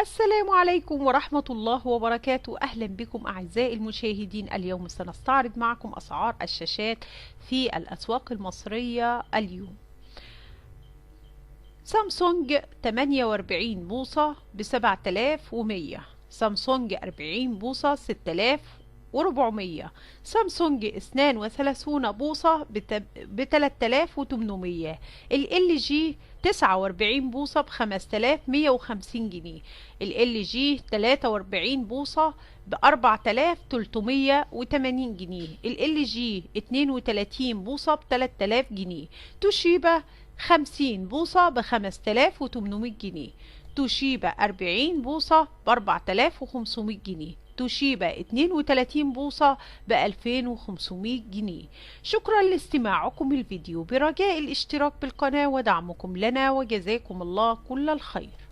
السلام عليكم ورحمة الله وبركاته. أهلا بكم أعزائي المشاهدين. اليوم سنستعرض معكم أسعار الشاشات في الأسواق المصرية اليوم. سامسونج 48 بوصة ب7100، سامسونج 40 بوصة 6400، سامسونج 32 بوصة ب3800، ال جي 49 بوصة ب5150 جنيه، ال جي 43 بوصة ب4380 جنيه، ال جي 32 بوصة ب3000 جنيه، توشيبا 50 بوصة ب5800 جنيه، توشيبا 40 بوصة ب4500 جنيه، توشيبا 32 بوصة ب2500 جنيه. شكرا لاستماعكم الفيديو، برجاء الاشتراك بالقناة ودعمكم لنا، وجزاكم الله كل الخير.